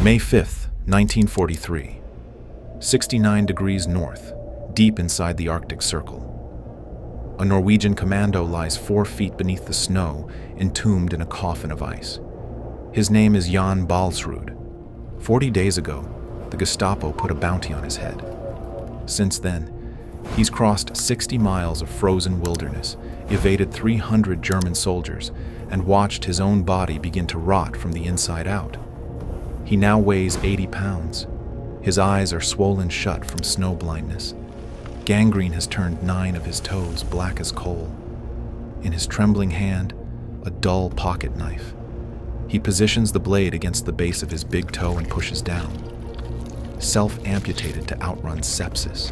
May 5th, 1943. 69 degrees north, deep inside the Arctic Circle. A Norwegian commando lies 4 feet beneath the snow, entombed in a coffin of ice. His name is Jan Baalsrud. 40 days ago, the Gestapo put a bounty on his head. Since then, he's crossed 60 miles of frozen wilderness, evaded 300 German soldiers, and watched his own body begin to rot from the inside out. He now weighs 80 pounds. His eyes are swollen shut from snow blindness. Gangrene has turned 9 of his toes black as coal. In his trembling hand, a dull pocket knife. He positions the blade against the base of his big toe and pushes down. Self-amputated to outrun sepsis.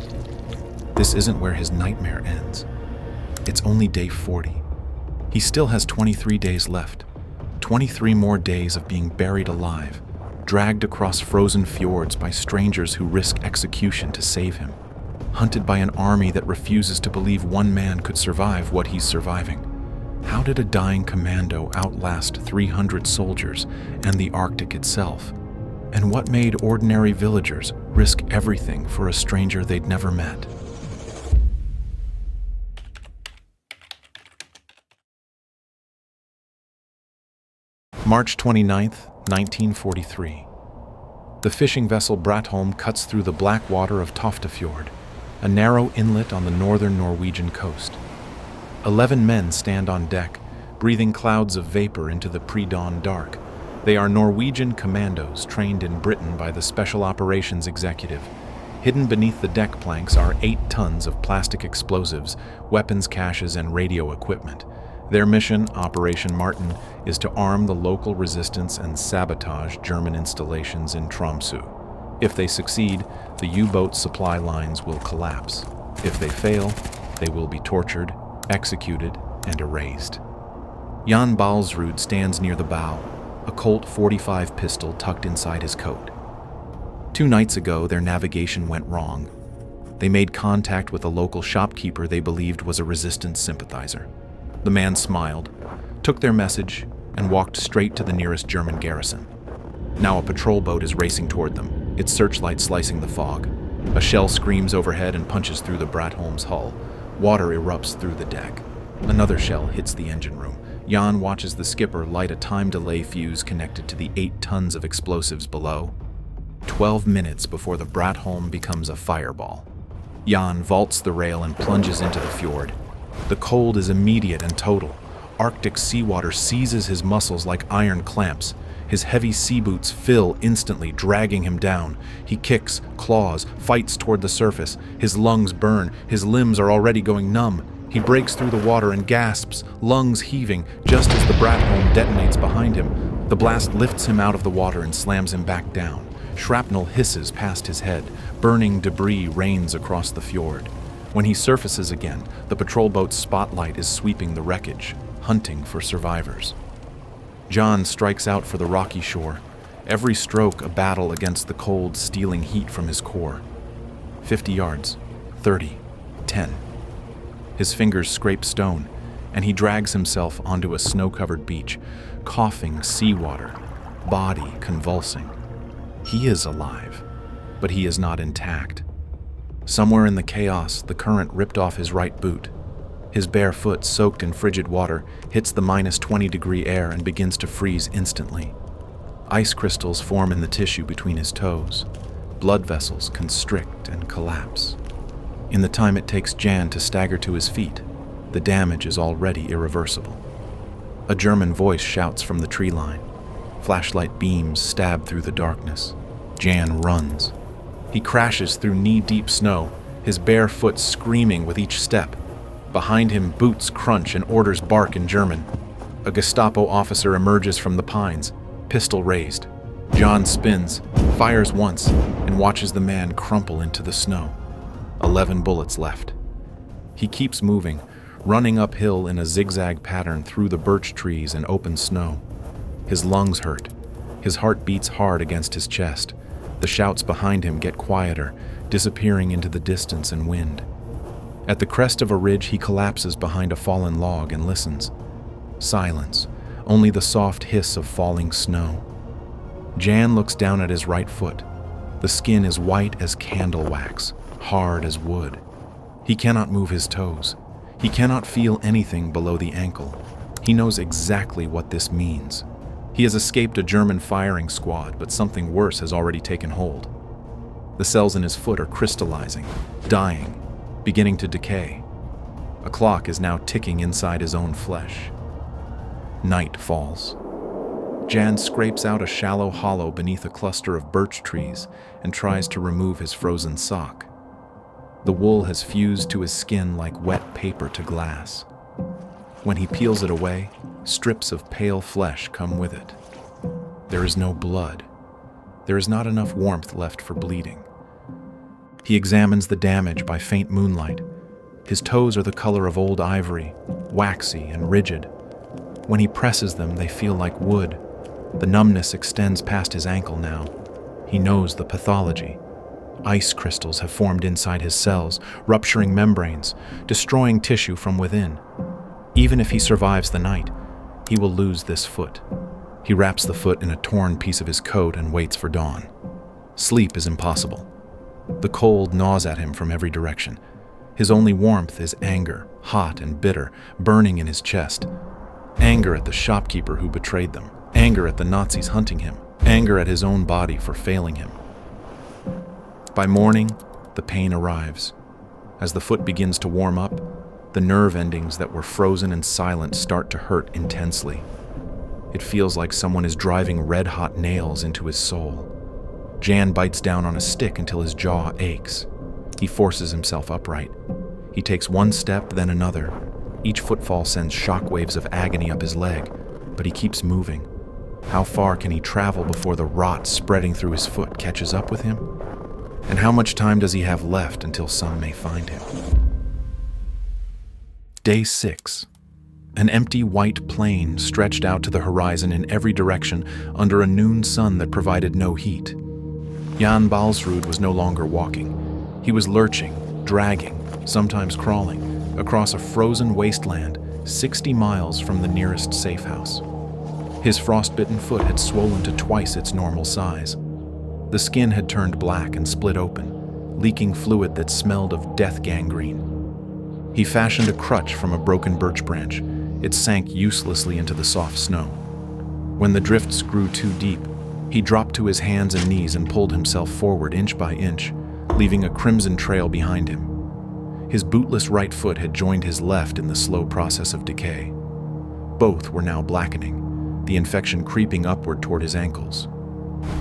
This isn't where his nightmare ends. It's only day 40. He still has 23 days left. 23 more days of being buried alive, dragged across frozen fjords by strangers who risk execution to save him, hunted by an army that refuses to believe one man could survive what he's surviving. How did a dying commando outlast 300 soldiers and the Arctic itself? And what made ordinary villagers risk everything for a stranger they'd never met? March 29th, 1943. The fishing vessel Bratholm cuts through the black water of Toftafjord, a narrow inlet on the northern Norwegian coast. 11 men stand on deck, breathing clouds of vapor into the pre-dawn dark. They are Norwegian commandos trained in Britain by the Special Operations Executive. Hidden beneath the deck planks are 8 tons of plastic explosives, weapons caches, and radio equipment. Their mission, Operation Martin, is to arm the local resistance and sabotage German installations in Tromsø. If they succeed, the U-boat supply lines will collapse. If they fail, they will be tortured, executed, and erased. Jan Baalsrud stands near the bow, a Colt .45 pistol tucked inside his coat. 2 nights ago, their navigation went wrong. They made contact with a local shopkeeper they believed was a resistance sympathizer. The man smiled, took their message, and walked straight to the nearest German garrison. Now a patrol boat is racing toward them, its searchlight slicing the fog. A shell screams overhead and punches through the Bratholm's hull. Water erupts through the deck. Another shell hits the engine room. Jan watches the skipper light a time delay fuse connected to the 8 tons of explosives below. 12 minutes before the Bratholm becomes a fireball. Jan vaults the rail and plunges into the fjord. The cold is immediate and total. Arctic seawater seizes his muscles like iron clamps. His heavy sea boots fill instantly, dragging him down. He kicks, claws, fights toward the surface. His lungs burn. His limbs are already going numb. He breaks through the water and gasps, lungs heaving, just as the Bratholm detonates behind him. The blast lifts him out of the water and slams him back down. Shrapnel hisses past his head. Burning debris rains across the fjord. When he surfaces again, the patrol boat's spotlight is sweeping the wreckage, hunting for survivors. John strikes out for the rocky shore, every stroke a battle against the cold, stealing heat from his core. 50 yards, 30, 10. His fingers scrape stone, and he drags himself onto a snow-covered beach, coughing seawater, body convulsing. He is alive, but he is not intact. Somewhere in the chaos, the current ripped off his right boot. His bare foot, soaked in frigid water, hits the -20-degree air and begins to freeze instantly. Ice crystals form in the tissue between his toes. Blood vessels constrict and collapse. In the time it takes Jan to stagger to his feet, the damage is already irreversible. A German voice shouts from the tree line. Flashlight beams stab through the darkness. Jan runs. He crashes through knee-deep snow, his bare foot screaming with each step. Behind him, boots crunch and orders bark in German. A Gestapo officer emerges from the pines, pistol raised. John spins, fires once, and watches the man crumple into the snow. 11 bullets left. He keeps moving, running uphill in a zigzag pattern through the birch trees and open snow. His lungs hurt. His heart beats hard against his chest. The shouts behind him get quieter, disappearing into the distance and wind. At the crest of a ridge, he collapses behind a fallen log and listens. Silence, only the soft hiss of falling snow. Jan looks down at his right foot. The skin is white as candle wax, hard as wood. He cannot move his toes. He cannot feel anything below the ankle. He knows exactly what this means. He has escaped a German firing squad, but something worse has already taken hold. The cells in his foot are crystallizing, dying, beginning to decay. A clock is now ticking inside his own flesh. Night falls. Jan scrapes out a shallow hollow beneath a cluster of birch trees and tries to remove his frozen sock. The wool has fused to his skin like wet paper to glass. When he peels it away, strips of pale flesh come with it. There is no blood. There is not enough warmth left for bleeding. He examines the damage by faint moonlight. His toes are the color of old ivory, waxy and rigid. When he presses them, they feel like wood. The numbness extends past his ankle now. He knows the pathology. Ice crystals have formed inside his cells, rupturing membranes, destroying tissue from within. Even if he survives the night, he will lose this foot. He wraps the foot in a torn piece of his coat and waits for dawn. Sleep is impossible. The cold gnaws at him from every direction. His only warmth is anger, hot and bitter, burning in his chest. Anger at the shopkeeper who betrayed them. Anger at the Nazis hunting him. Anger at his own body for failing him. By morning, the pain arrives. As the foot begins to warm up, the nerve endings that were frozen and silent start to hurt intensely. It feels like someone is driving red-hot nails into his soul. Jan bites down on a stick until his jaw aches. He forces himself upright. He takes one step, then another. Each footfall sends shockwaves of agony up his leg, but he keeps moving. How far can he travel before the rot spreading through his foot catches up with him? And how much time does he have left until some may find him? Day 6. An empty white plain stretched out to the horizon in every direction under a noon sun that provided no heat. Jan Baalsrud was no longer walking. He was lurching, dragging, sometimes crawling, across a frozen wasteland 60 miles from the nearest safe house. His frostbitten foot had swollen to twice its normal size. The skin had turned black and split open, leaking fluid that smelled of death gangrene. He fashioned a crutch from a broken birch branch. It sank uselessly into the soft snow. When the drifts grew too deep, he dropped to his hands and knees and pulled himself forward inch by inch, leaving a crimson trail behind him. His bootless right foot had joined his left in the slow process of decay. Both were now blackening, the infection creeping upward toward his ankles.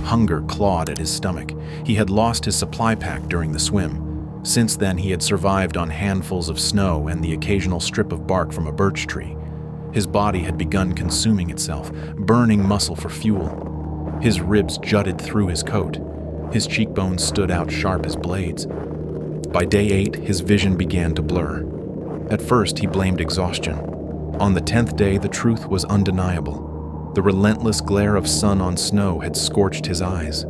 Hunger clawed at his stomach. He had lost his supply pack during the swim. Since then, he had survived on handfuls of snow and the occasional strip of bark from a birch tree. His body had begun consuming itself, burning muscle for fuel. His ribs jutted through his coat. His cheekbones stood out sharp as blades. By day 8, his vision began to blur. At first, he blamed exhaustion. On the 10th day, the truth was undeniable. The relentless glare of sun on snow had scorched his eyes.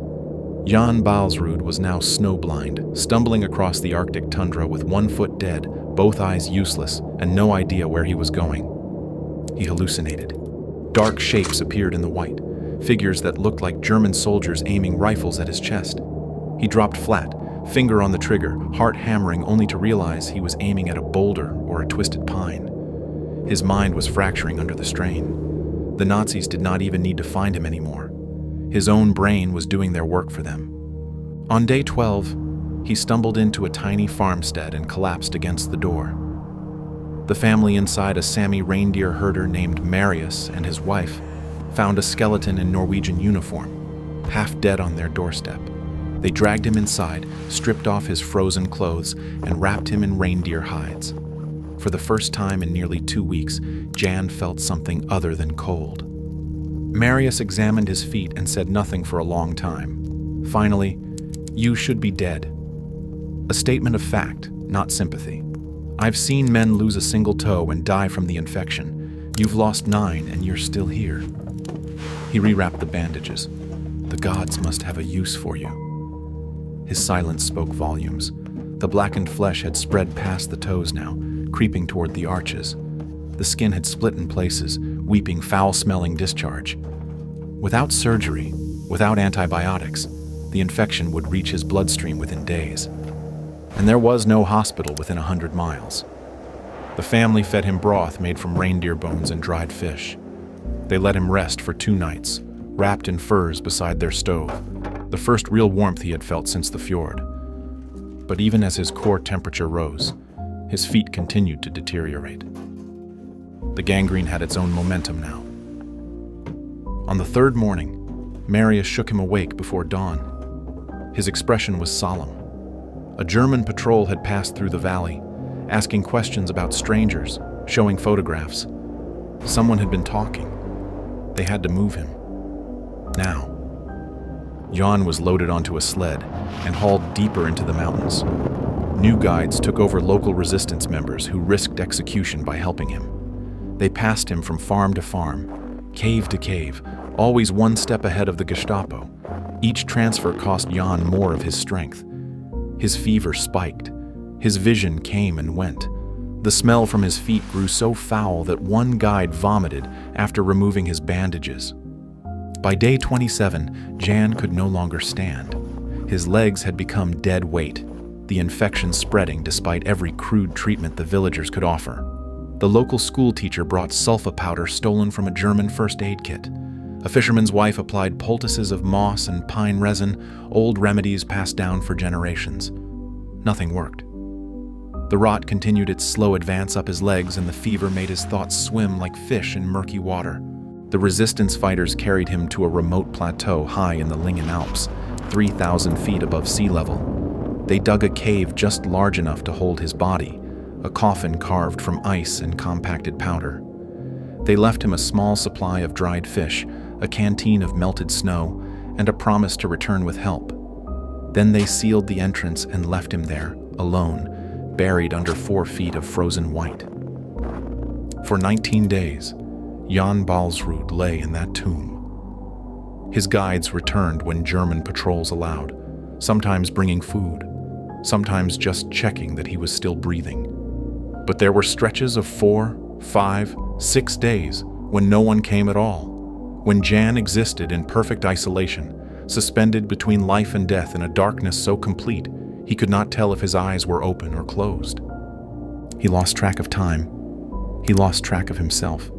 Jan Baalsrud was now snowblind, stumbling across the Arctic tundra with one foot dead, both eyes useless, and no idea where he was going. He hallucinated. Dark shapes appeared in the white, figures that looked like German soldiers aiming rifles at his chest. He dropped flat, finger on the trigger, heart hammering only to realize he was aiming at a boulder or a twisted pine. His mind was fracturing under the strain. The Nazis did not even need to find him anymore. His own brain was doing their work for them. On day 12, he stumbled into a tiny farmstead and collapsed against the door. The family inside, a Sami reindeer herder named Marius and his wife, found a skeleton in Norwegian uniform, half dead on their doorstep. They dragged him inside, stripped off his frozen clothes, and wrapped him in reindeer hides. For the first time in nearly 2 weeks, Jan felt something other than cold. Marius examined his feet and said nothing for a long time. Finally, "You should be dead." A statement of fact, not sympathy. "I've seen men lose a single toe and die from the infection. You've lost 9 and you're still here." He rewrapped the bandages. "The gods must have a use for you." His silence spoke volumes. The blackened flesh had spread past the toes now, creeping toward the arches. The skin had split in places, weeping foul-smelling discharge. Without surgery, Without antibiotics, the infection would reach his bloodstream within days. And there was no hospital within 100 miles. The family fed him broth made from reindeer bones and dried fish. They let him rest for 2 nights, wrapped in furs beside their stove, the first real warmth he had felt since the fjord. But even as his core temperature rose, his feet continued to deteriorate. The gangrene had its own momentum now. On the 3rd morning, Marius shook him awake before dawn. His expression was solemn. A German patrol had passed through the valley, asking questions about strangers, showing photographs. Someone had been talking. They had to move him. Now. Jan was loaded onto a sled and hauled deeper into the mountains. New guides took over local resistance members who risked execution by helping him. They passed him from farm to farm, cave to cave, always one step ahead of the Gestapo. Each transfer cost Jan more of his strength. His fever spiked. His vision came and went. The smell from his feet grew so foul that one guide vomited after removing his bandages. By day 27, Jan could no longer stand. His legs had become dead weight, the infection spreading despite every crude treatment the villagers could offer. The local school teacher brought sulfa powder stolen from a German first aid kit. A fisherman's wife applied poultices of moss and pine resin, old remedies passed down for generations. Nothing worked. The rot continued its slow advance up his legs, and the fever made his thoughts swim like fish in murky water. The resistance fighters carried him to a remote plateau high in the Lingen Alps, 3,000 feet above sea level. They dug a cave just large enough to hold his body, a coffin carved from ice and compacted powder. They left him a small supply of dried fish, a canteen of melted snow, and a promise to return with help. Then they sealed the entrance and left him there, alone, buried under 4 feet of frozen white. For 19 days, Jan Baalsrud lay in that tomb. His guides returned when German patrols allowed, sometimes bringing food, sometimes just checking that he was still breathing. But there were stretches of 4, 5, 6 days when no one came at all, when Jan existed in perfect isolation, suspended between life and death in a darkness so complete he could not tell if his eyes were open or closed. He lost track of time. He lost track of himself.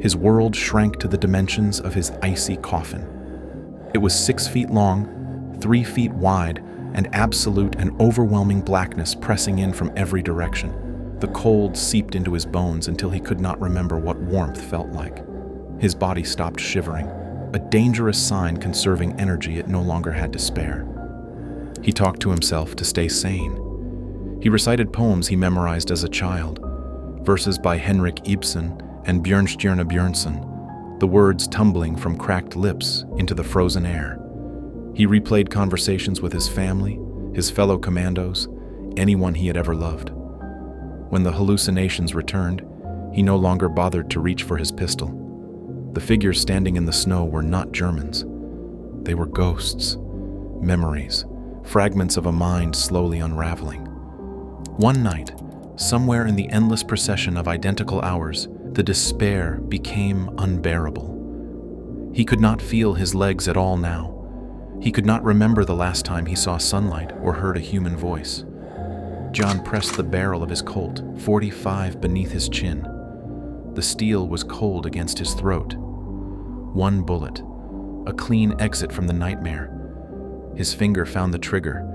His world shrank to the dimensions of his icy coffin. It was 6 feet long, 3 feet wide, and absolute and overwhelming blackness pressing in from every direction. The cold seeped into his bones until he could not remember what warmth felt like. His body stopped shivering, a dangerous sign conserving energy it no longer had to spare. He talked to himself to stay sane. He recited poems he memorized as a child, verses by Henrik Ibsen and Bjørnstjerne Bjørnson, the words tumbling from cracked lips into the frozen air. He replayed conversations with his family, his fellow commandos, anyone he had ever loved. When the hallucinations returned, he no longer bothered to reach for his pistol. The figures standing in the snow were not Germans. They were ghosts, memories, fragments of a mind slowly unraveling. One night, somewhere in the endless procession of identical hours, the despair became unbearable. He could not feel his legs at all now. He could not remember the last time he saw sunlight or heard a human voice. John pressed the barrel of his Colt, .45, beneath his chin. The steel was cold against his throat. One bullet, a clean exit from the nightmare. His finger found the trigger.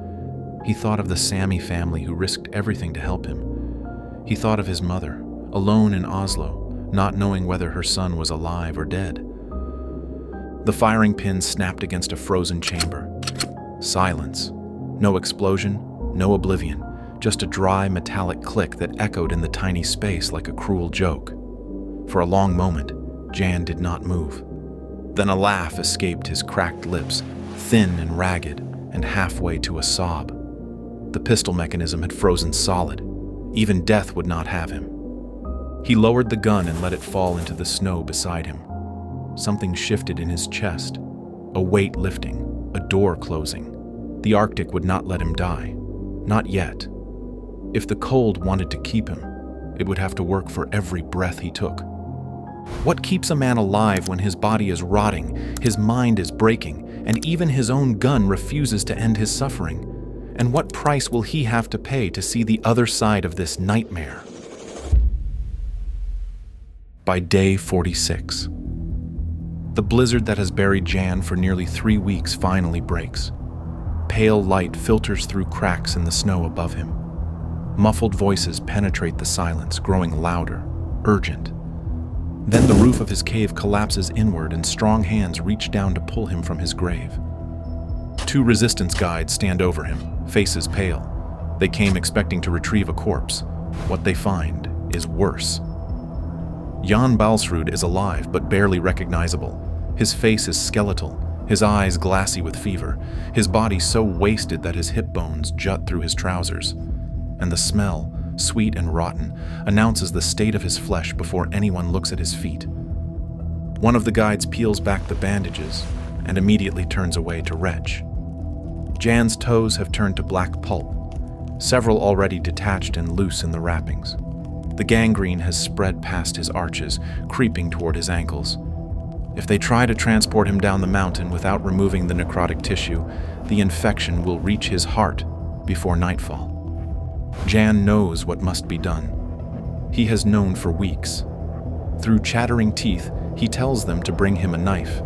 He thought of the Sami family who risked everything to help him. He thought of his mother, alone in Oslo, not knowing whether her son was alive or dead. The firing pin snapped against a frozen chamber. Silence. No explosion, no oblivion, just a dry metallic click that echoed in the tiny space like a cruel joke. For a long moment, Jan did not move. Then a laugh escaped his cracked lips, thin and ragged, and halfway to a sob. The pistol mechanism had frozen solid. Even death would not have him. He lowered the gun and let it fall into the snow beside him. Something shifted in his chest, a weight lifting, a door closing. The Arctic would not let him die. Not yet. If the cold wanted to keep him, it would have to work for every breath he took. What keeps a man alive when his body is rotting, his mind is breaking, and even his own gun refuses to end his suffering? And what price will he have to pay to see the other side of this nightmare? By day 46. The blizzard that has buried Jan for nearly 3 weeks finally breaks. Pale light filters through cracks in the snow above him. Muffled voices penetrate the silence, growing louder, urgent. Then the roof of his cave collapses inward and strong hands reach down to pull him from his grave. 2 resistance guides stand over him, faces pale. They came expecting to retrieve a corpse. What they find is worse. Jan Baalsrud is alive but barely recognizable. His face is skeletal, his eyes glassy with fever, his body so wasted that his hip bones jut through his trousers. And the smell, sweet and rotten, announces the state of his flesh before anyone looks at his feet. One of the guides peels back the bandages and immediately turns away to retch. Jan's toes have turned to black pulp, several already detached and loose in the wrappings. The gangrene has spread past his arches, creeping toward his ankles. If they try to transport him down the mountain without removing the necrotic tissue, the infection will reach his heart before nightfall. Jan knows what must be done. He has known for weeks. Through chattering teeth, he tells them to bring him a knife.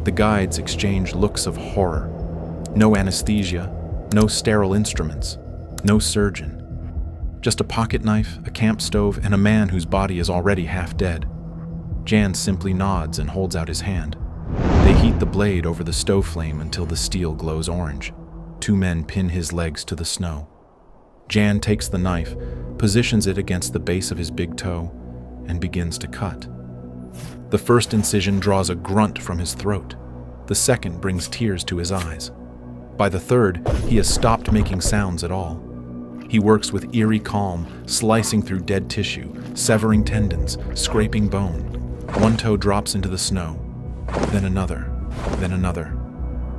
The guides exchange looks of horror. No anesthesia, no sterile instruments, no surgeon. Just a pocket knife, a camp stove, and a man whose body is already half dead. Jan simply nods and holds out his hand. They heat the blade over the stove flame until the steel glows orange. 2 men pin his legs to the snow. Jan takes the knife, positions it against the base of his big toe, and begins to cut. The first incision draws a grunt from his throat. The second brings tears to his eyes. By the third, he has stopped making sounds at all. He works with eerie calm, slicing through dead tissue, severing tendons, scraping bone. One toe drops into the snow, then another, then another.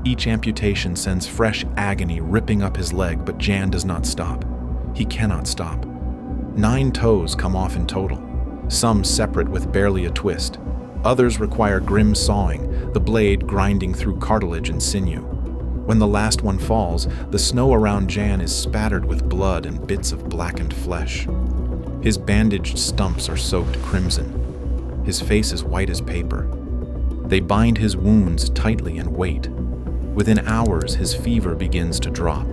Each amputation sends fresh agony ripping up his leg, but Jan does not stop. He cannot stop. 9 toes come off in total, some separate with barely a twist. Others require grim sawing, the blade grinding through cartilage and sinew. When the last one falls, the snow around Jan is spattered with blood and bits of blackened flesh. His bandaged stumps are soaked crimson. His face is white as paper. They bind his wounds tightly and wait. Within hours, his fever begins to drop.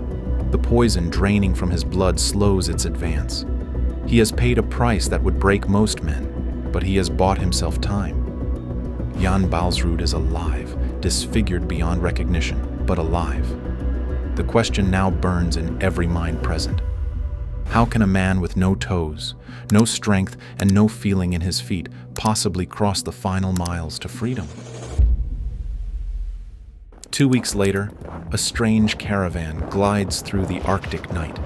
The poison draining from his blood slows its advance. He has paid a price that would break most men, but he has bought himself time. Jan Baalsrud is alive, disfigured beyond recognition, but alive. The question now burns in every mind present. How can a man with no toes, no strength, and no feeling in his feet possibly cross the final miles to freedom? 2 weeks later, a strange caravan glides through the Arctic night.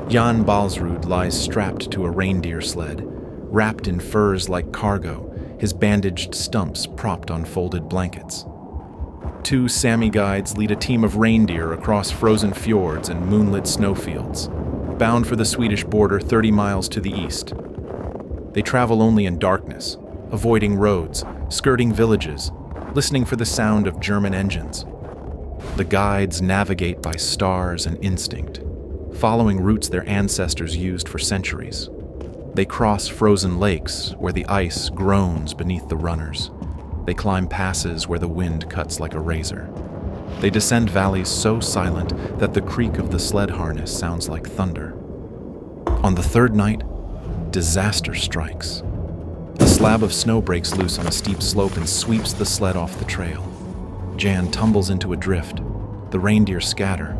Jan Baalsrud lies strapped to a reindeer sled, wrapped in furs like cargo, his bandaged stumps propped on folded blankets. 2 Sami guides lead a team of reindeer across frozen fjords and moonlit snowfields, bound for the Swedish border 30 miles to the east. They travel only in darkness, avoiding roads, skirting villages, listening for the sound of German engines. The guides navigate by stars and instinct, following routes their ancestors used for centuries. They cross frozen lakes where the ice groans beneath the runners. They climb passes where the wind cuts like a razor. They descend valleys so silent that the creak of the sled harness sounds like thunder. On the 3rd night, disaster strikes. A slab of snow breaks loose on a steep slope and sweeps the sled off the trail. Jan tumbles into a drift. The reindeer scatter,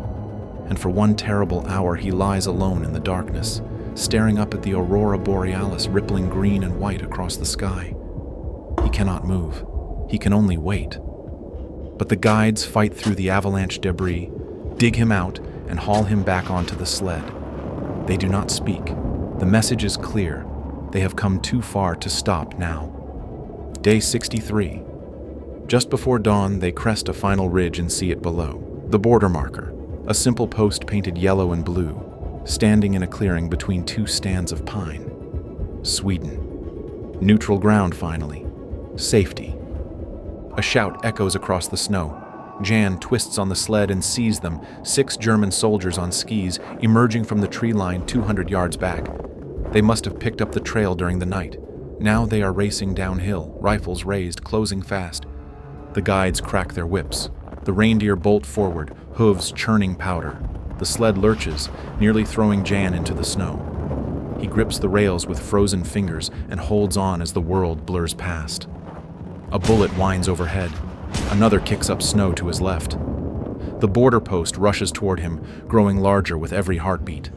and for one terrible hour he lies alone in the darkness, staring up at the aurora borealis rippling green and white across the sky. He cannot move. He can only wait. But the guides fight through the avalanche debris, dig him out, and haul him back onto the sled. They do not speak. The message is clear. They have come too far to stop now. Day 63. Just before dawn, they crest a final ridge and see it below. The border marker, a simple post painted yellow and blue, standing in a clearing between 2 stands of pine. Sweden. Neutral ground finally. Safety. A shout echoes across the snow. Jan twists on the sled and sees them, 6 German soldiers on skis, emerging from the tree line 200 yards back. They must have picked up the trail during the night. Now they are racing downhill, rifles raised, closing fast. The guides crack their whips. The reindeer bolt forward, hooves churning powder. The sled lurches, nearly throwing Jan into the snow. He grips the rails with frozen fingers and holds on as the world blurs past. A bullet whines overhead. Another kicks up snow to his left. The border post rushes toward him, growing larger with every heartbeat.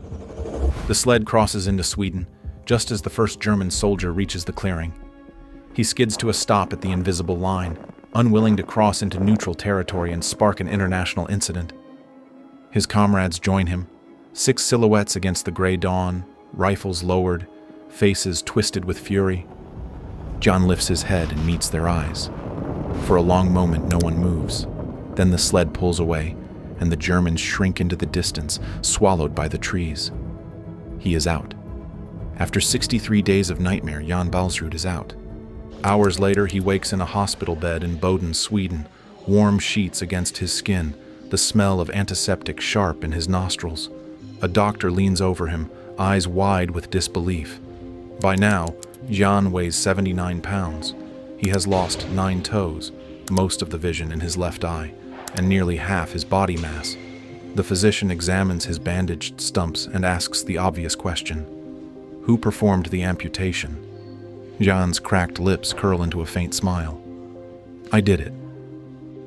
The sled crosses into Sweden, just as the first German soldier reaches the clearing. He skids to a stop at the invisible line, unwilling to cross into neutral territory and spark an international incident. His comrades join him, 6 silhouettes against the gray dawn, rifles lowered, faces twisted with fury. John lifts his head and meets their eyes. For a long moment, no one moves. Then the sled pulls away, and the Germans shrink into the distance, swallowed by the trees. He is out. After 63 days of nightmare, Jan Baalsrud is out. Hours later, he wakes in a hospital bed in Boden, Sweden, warm sheets against his skin, the smell of antiseptic sharp in his nostrils. A doctor leans over him, eyes wide with disbelief. By now, Jan weighs 79 pounds. He has lost 9 toes, most of the vision in his left eye, and nearly half his body mass. The physician examines his bandaged stumps and asks the obvious question: who performed the amputation? Jan's cracked lips curl into a faint smile. I did it.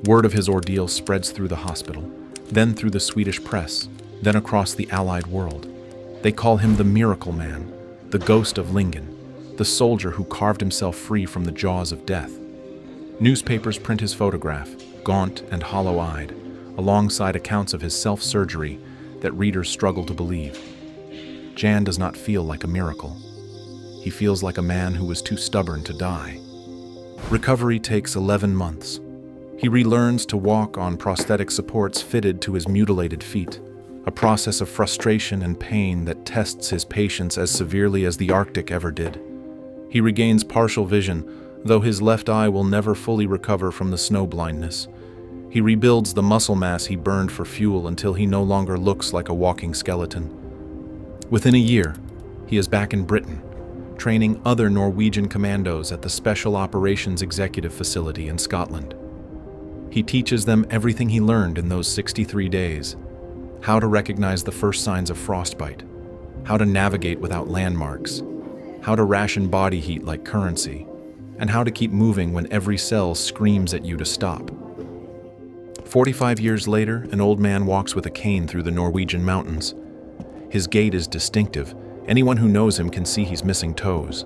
Word of his ordeal spreads through the hospital, then through the Swedish press, then across the Allied world. They call him the Miracle Man, the ghost of Lingen, the soldier who carved himself free from the jaws of death. Newspapers print his photograph, gaunt and hollow-eyed, alongside accounts of his self-surgery that readers struggle to believe. Jan does not feel like a miracle. He feels like a man who was too stubborn to die. Recovery takes 11 months. He relearns to walk on prosthetic supports fitted to his mutilated feet, a process of frustration and pain that tests his patience as severely as the Arctic ever did. He regains partial vision, though his left eye will never fully recover from the snow blindness. He rebuilds the muscle mass he burned for fuel until he no longer looks like a walking skeleton. Within a year, he is back in Britain, training other Norwegian commandos at the Special Operations Executive Facility in Scotland. He teaches them everything he learned in those 63 days: how to recognize the first signs of frostbite, how to navigate without landmarks, how to ration body heat like currency, and how to keep moving when every cell screams at you to stop. 45 years later, an old man walks with a cane through the Norwegian mountains. His gait is distinctive. Anyone who knows him can see he's missing toes.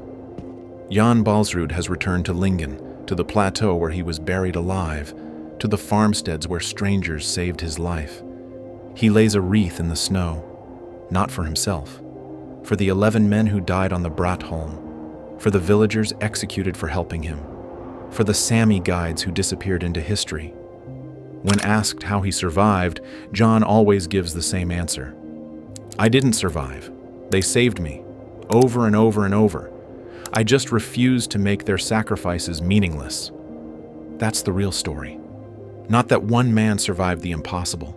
Jan Baalsrud has returned to Lingen, to the plateau where he was buried alive, to the farmsteads where strangers saved his life. He lays a wreath in the snow, not for himself, for the 11 men who died on the Brattholm, for the villagers executed for helping him, for the Sami guides who disappeared into history. When asked how he survived, John always gives the same answer. I didn't survive. They saved me, over and over and over. I just refused to make their sacrifices meaningless. That's the real story. Not that one man survived the impossible,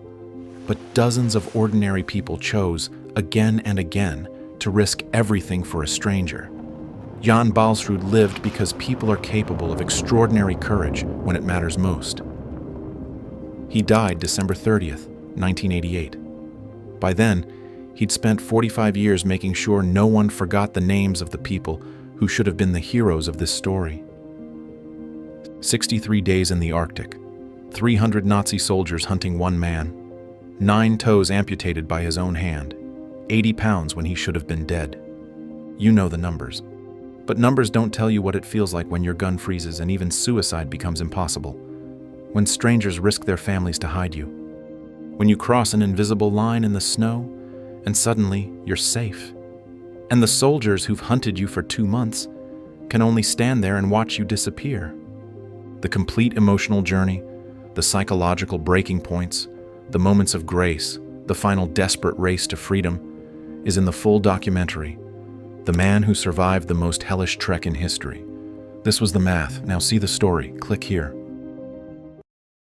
but dozens of ordinary people chose, again and again, to risk everything for a stranger. Jan Baalsrud lived because people are capable of extraordinary courage when it matters most. He died December 30th, 1988. By then, he'd spent 45 years making sure no one forgot the names of the people who should have been the heroes of this story. 63 days in the Arctic, 300 Nazi soldiers hunting one man, 9 toes amputated by his own hand, 80 pounds when he should have been dead. You know the numbers. But numbers don't tell you what it feels like when your gun freezes and even suicide becomes impossible. When strangers risk their families to hide you. When you cross an invisible line in the snow, and suddenly you're safe. And the soldiers who've hunted you for 2 months can only stand there and watch you disappear. The complete emotional journey, the psychological breaking points, the moments of grace, the final desperate race to freedom, is in the full documentary, the man who survived the most hellish trek in history. This was the math. Now see the story. Click here.